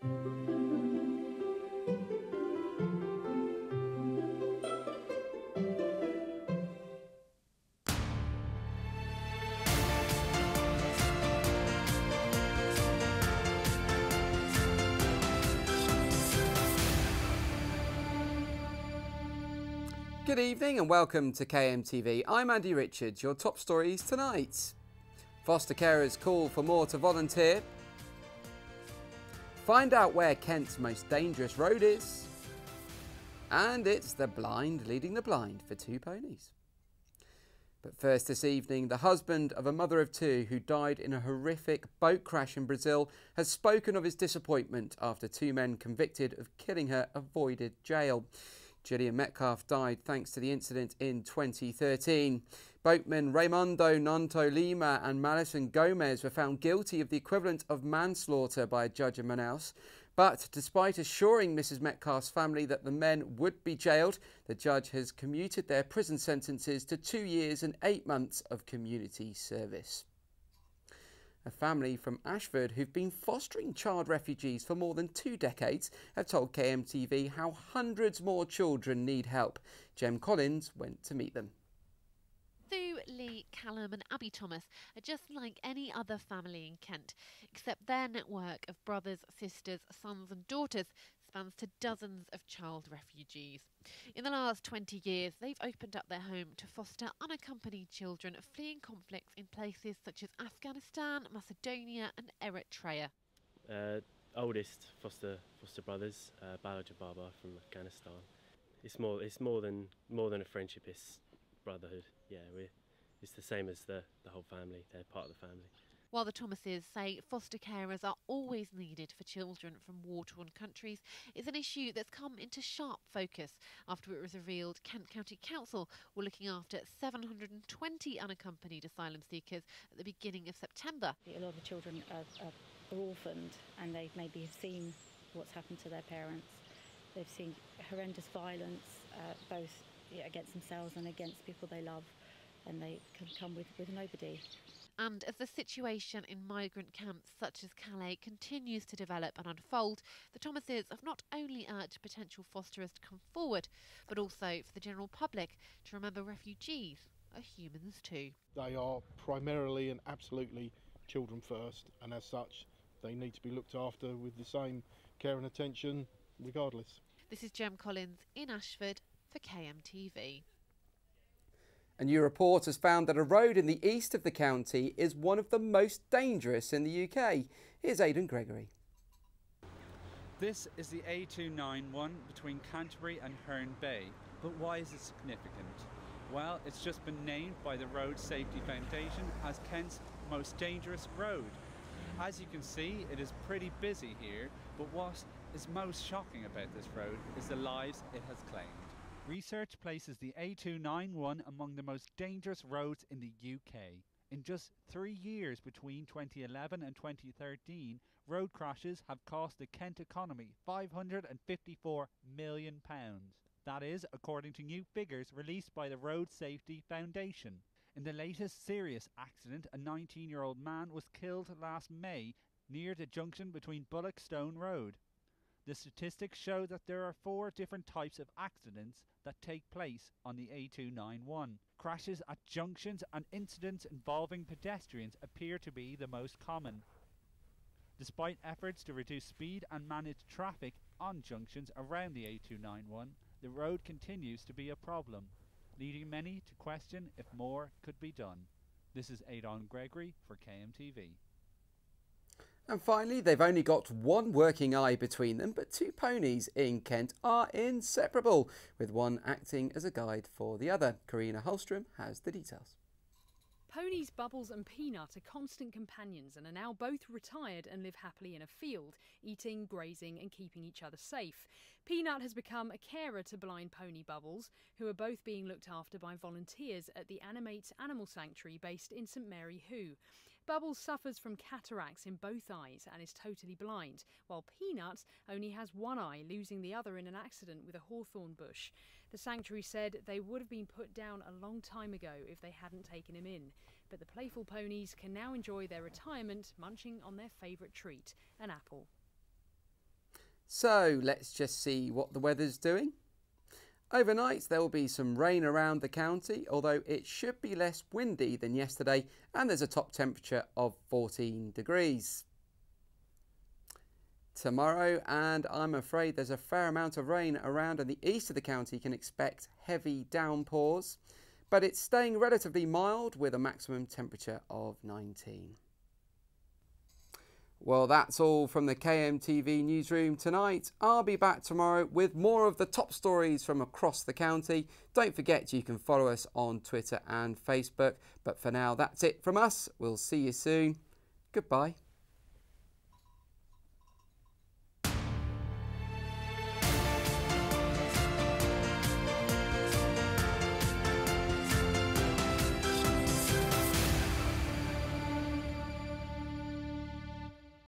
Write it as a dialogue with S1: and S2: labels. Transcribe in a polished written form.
S1: Good evening and welcome to KMTV. I'm Andy Richards. Your top stories tonight. Foster carers call for more to volunteer. Find out where Kent's most dangerous road is. And it's the blind leading the blind for two ponies. But first this evening, the husband of a mother of two who died in a horrific boat crash in Brazil has spoken of his disappointment after two men convicted of killing her avoided jail. Julian Metcalf died thanks to the incident in 2013. Boatmen Raimundo Nanto Lima and Malison Gomez were found guilty of the equivalent of manslaughter by a judge in Manaus. But despite assuring Mrs Metcalf's family that the men would be jailed, the judge has commuted their prison sentences to 2 years and 8 months of community service. A family from Ashford who've been fostering child refugees for more than 2 decades have told KMTV how hundreds more children need help. Jem Collins went to meet them.
S2: Sue, Lee, Callum and Abby Thomas are just like any other family in Kent, except their network of brothers, sisters, sons and daughters spans to dozens of child refugees. In the last 20 years, they've opened up their home to foster unaccompanied children fleeing conflicts in places such as Afghanistan, Macedonia and Eritrea.
S3: Oldest foster brothers, Balaj and Baba from Afghanistan. It's more than a friendship. It's brotherhood. Yeah, it's the same as the whole family. They're part of the family.
S2: While the Thomases say foster carers are always needed for children from war-torn countries, it's an issue that's come into sharp focus after it was revealed Kent County Council were looking after 720 unaccompanied asylum seekers at the beginning of September.
S4: A lot of children are orphaned and they maybe have seen what's happened to their parents. They've seen horrendous violence, both against themselves and against people they love, and they can come with nobody.
S2: And as the situation in migrant camps such as Calais continues to develop and unfold, the Thomases have not only urged potential fosterers to come forward, but also for the general public to remember refugees are humans too.
S5: They are primarily and absolutely children first, and as such they need to be looked after with the same care and attention regardless.
S2: This is Jem Collins in Ashford for KMTV.
S1: A new report has found that a road in the east of the county is one of the most dangerous in the UK. Here's Gregory.
S6: This is the A291 between Canterbury and Herne Bay. But why is it significant? Well, it's just been named by the Road Safety Foundation as Kent's most dangerous road. As you can see, it is pretty busy here, but what is most shocking about this road is the lives it has claimed. Research places the A291 among the most dangerous roads in the UK. In just 3 years between 2011 and 2013, road crashes have cost the Kent economy £554 million. That is, according to new figures released by the Road Safety Foundation. In the latest serious accident, a 19-year-old man was killed last May near the junction between Bullockstone Road. The statistics show that there are 4 different types of accidents that take place on the A291. Crashes at junctions and incidents involving pedestrians appear to be the most common. Despite efforts to reduce speed and manage traffic on junctions around the A291, the road continues to be a problem, leading many to question if more could be done. This is Gregory for KMTV.
S1: And finally, they've only got one working eye between them, but two ponies in Kent are inseparable, with one acting as a guide for the other. Karina Holstrom has the details.
S7: Ponies Bubbles and Peanut are constant companions and are now both retired and live happily in a field, eating, grazing and keeping each other safe. Peanut has become a carer to blind pony Bubbles, who are both being looked after by volunteers at the Animate Animal Sanctuary based in St Mary Hoo. Bubbles suffers from cataracts in both eyes and is totally blind, while Peanut only has one eye, losing the other in an accident with a hawthorn bush. The sanctuary said they would have been put down a long time ago if they hadn't taken him in. But the playful ponies can now enjoy their retirement munching on their favourite treat, an apple.
S1: So let's just see what the weather's doing. Overnight there will be some rain around the county, although it should be less windy than yesterday, and there's a top temperature of 14 degrees. Tomorrow, and I'm afraid there's a fair amount of rain around in the east of the county. You can expect heavy downpours, but it's staying relatively mild with a maximum temperature of 19. Well, that's all from the KMTV newsroom tonight. I'll be back tomorrow with more of the top stories from across the county. Don't forget you can follow us on Twitter and Facebook. But for now, that's it from us. We'll see you soon. Goodbye.